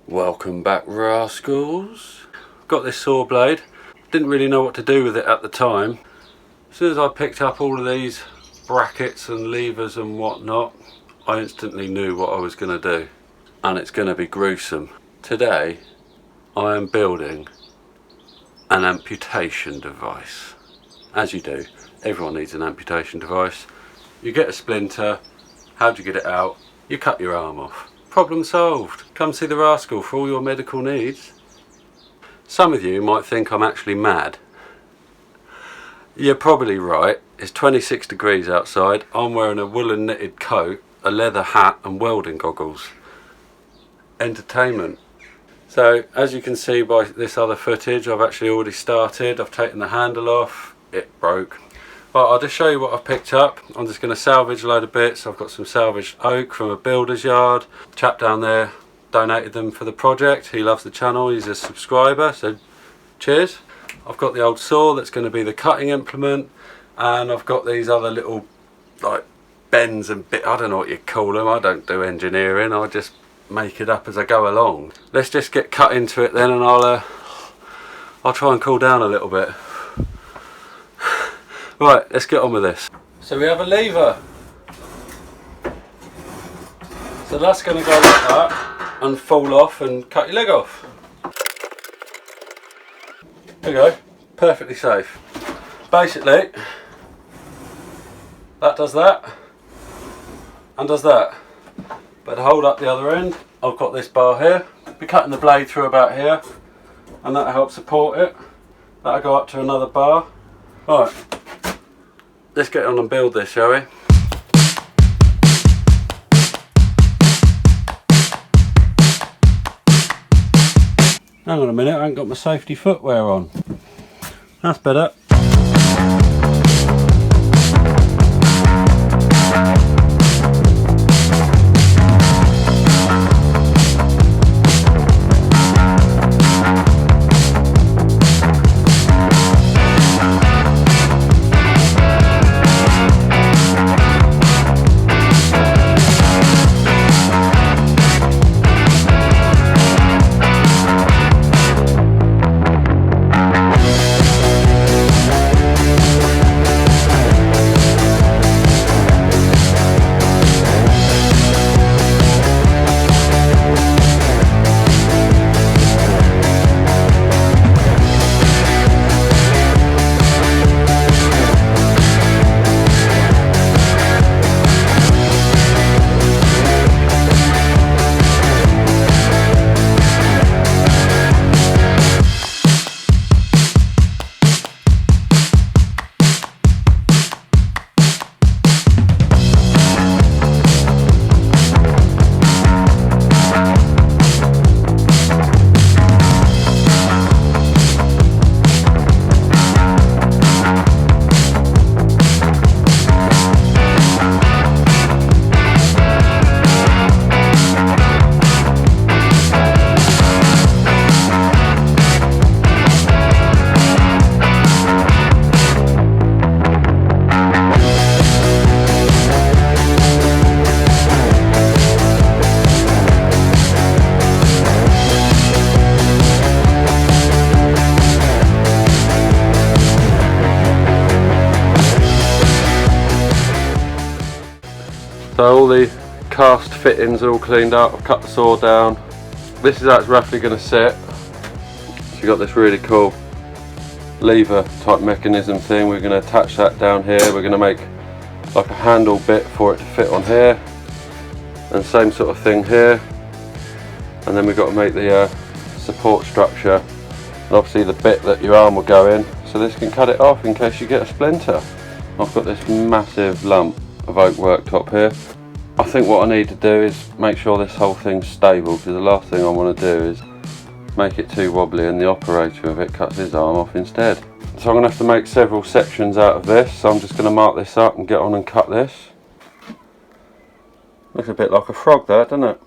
Welcome back, rascals. Got this saw blade. Didn't really know what to do with it at the time. As soon as I picked up all of these brackets and levers and whatnot, I instantly knew what I was going to do. And it's going to be gruesome. Today, I am building an amputation device. As you do, everyone needs an amputation device. You get a splinter. How do you get it out? You cut your arm off. Problem solved. Come see the Rascal for all your medical needs. Some of you might think I'm actually mad. You're probably right. It's 26 degrees outside. I'm wearing a woolen knitted coat, a leather hat and welding goggles. Entertainment. So as you can see by this other footage, I've actually already started. I've taken the handle off. It broke. But I'll just show you what I've picked up. I'm just going to salvage a load of bits. I've got some salvaged oak from a builder's yard. The chap down there donated them for the project. He loves the channel. He's a subscriber, so cheers. I've got the old saw that's going to be the cutting implement, and I've got these other little like bends and bit. I don't know what you call them. I don't do engineering. I just make it up as I go along. Let's just get cut into it then, and I'll try and cool down a little bit. Right, let's get on with this. So we have a lever. So that's going to go like that and fall off and cut your leg off. There you go, perfectly safe. Basically, that does that and does that. But to hold up the other end, I've got this bar here. Be cutting the blade through about here, and that'll help support it. That'll go up to another bar. Right. Let's get on and build this, shall we? Hang on a minute, I haven't got my safety footwear on. That's better. So all the cast fittings are all cleaned up. I've cut the saw down. This is how it's roughly going to sit. So you've got this really cool lever type mechanism thing. We're going to attach that down here. We're going to make like a handle bit for it to fit on here, and same sort of thing here. And then we've got to make the support structure, and obviously the bit that your arm will go in, so this can cut it off in case you get a splinter. I've got this massive lump of oak worktop here. I think what I need to do is make sure this whole thing's stable, because the last thing I want to do is make it too wobbly and the operator of it cuts his arm off instead. So I'm going to have to make several sections out of this, so I'm just going to mark this up and get on and cut this. Looks a bit like a frog there, doesn't it?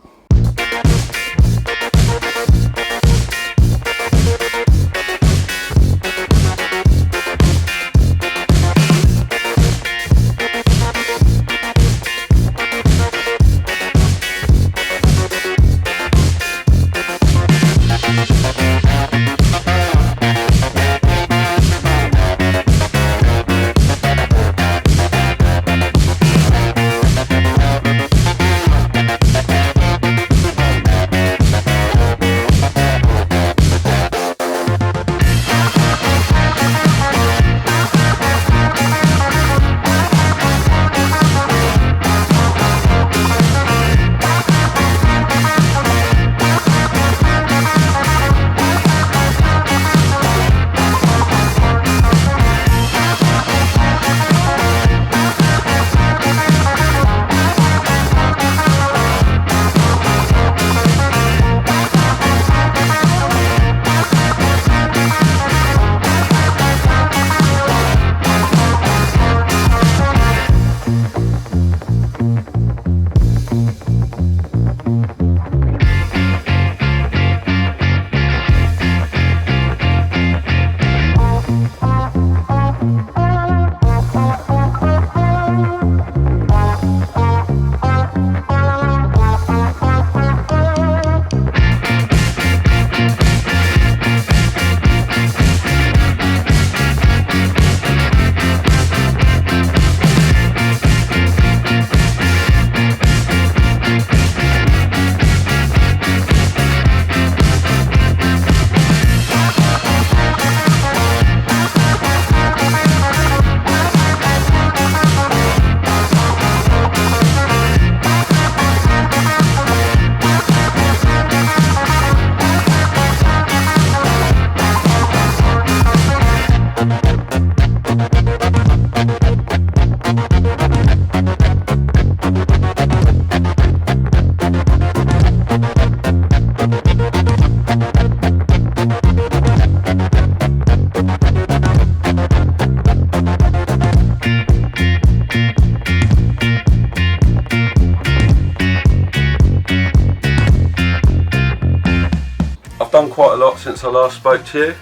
done quite a lot since I last spoke to you.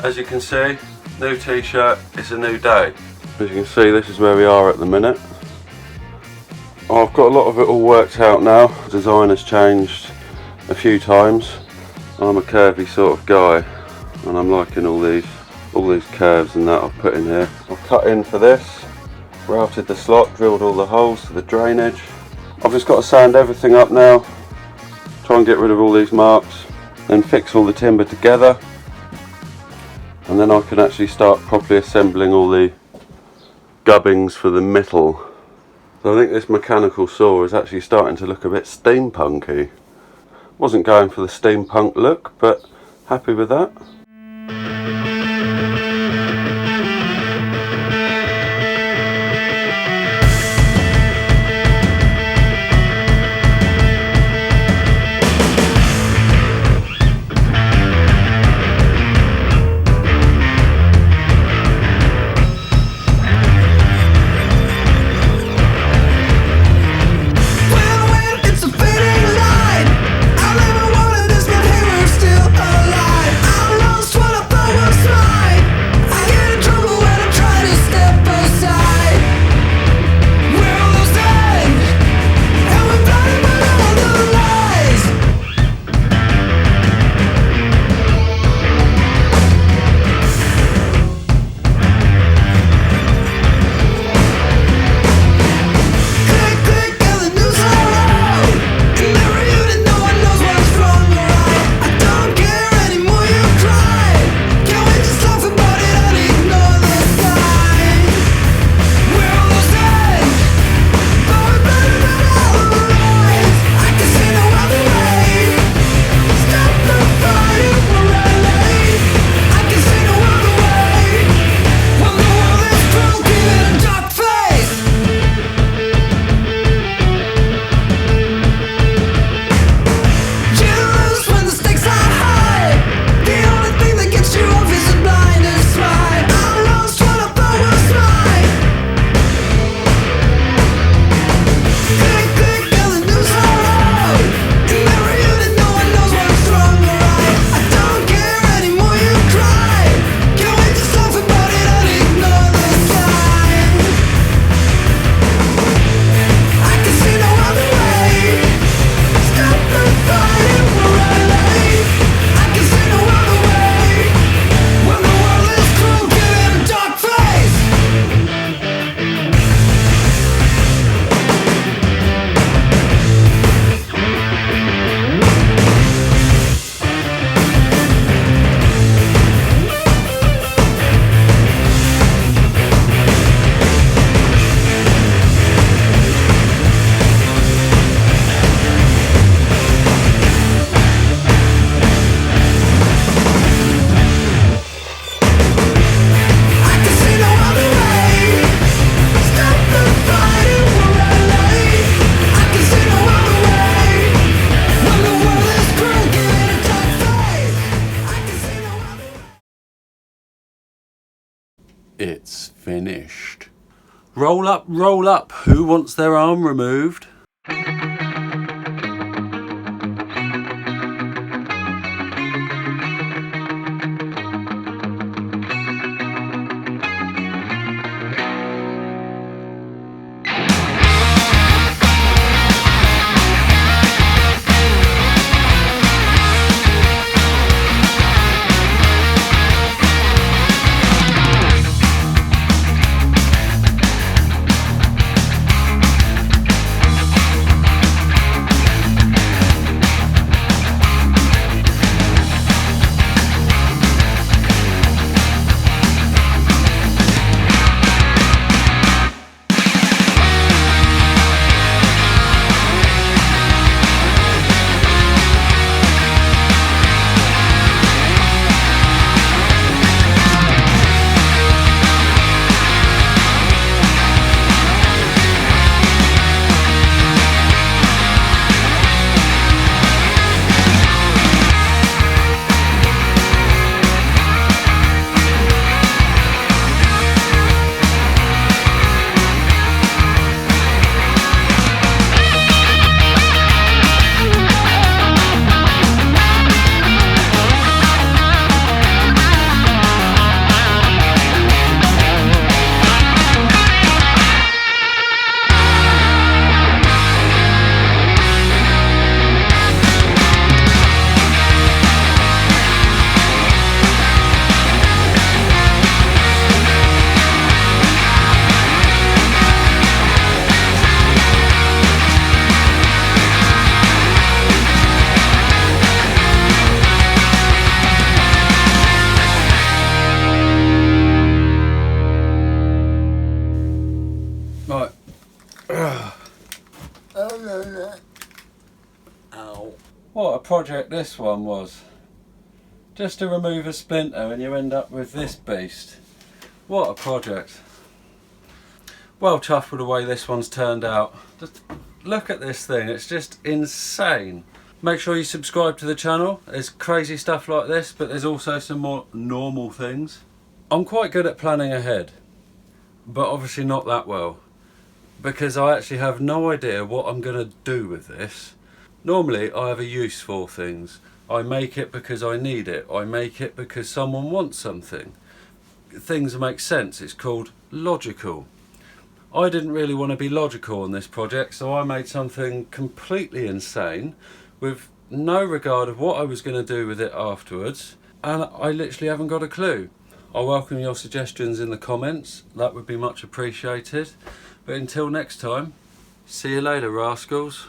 As you can see, new t-shirt, it's a new day. As you can see, this is where we are at the minute. I've got a lot of it all worked out now. The design has changed a few times. I'm a curvy sort of guy and I'm liking all these curves and that I've put in here. I've cut in for this, routed the slot, drilled all the holes to the drainage. I've just got to sand everything up now, try and get rid of all these marks, then fix all the timber together, and then I can actually start properly assembling all the gubbings for the metal. So I think this mechanical saw is actually starting to look a bit steampunky. Wasn't going for the steampunk look, but happy with that. It's finished. Roll up, roll up. Who wants their arm removed? project this one was. Just to remove a splinter and you end up with this beast. What a project. Well chuffed with the way this one's turned out. Just look at this thing, it's just insane. Make sure you subscribe to the channel. There's crazy stuff like this, but there's also some more normal things. I'm quite good at planning ahead, but obviously not that well, because I actually have no idea what I'm going to do with this. Normally I have a use for things. I make it because I need it. I make it because someone wants something. Things make sense. It's called logical. I didn't really want to be logical on this project, so I made something completely insane with no regard of what I was going to do with it afterwards, and I literally haven't got a clue. I welcome your suggestions in the comments. That would be much appreciated. But until next time, see you later, rascals.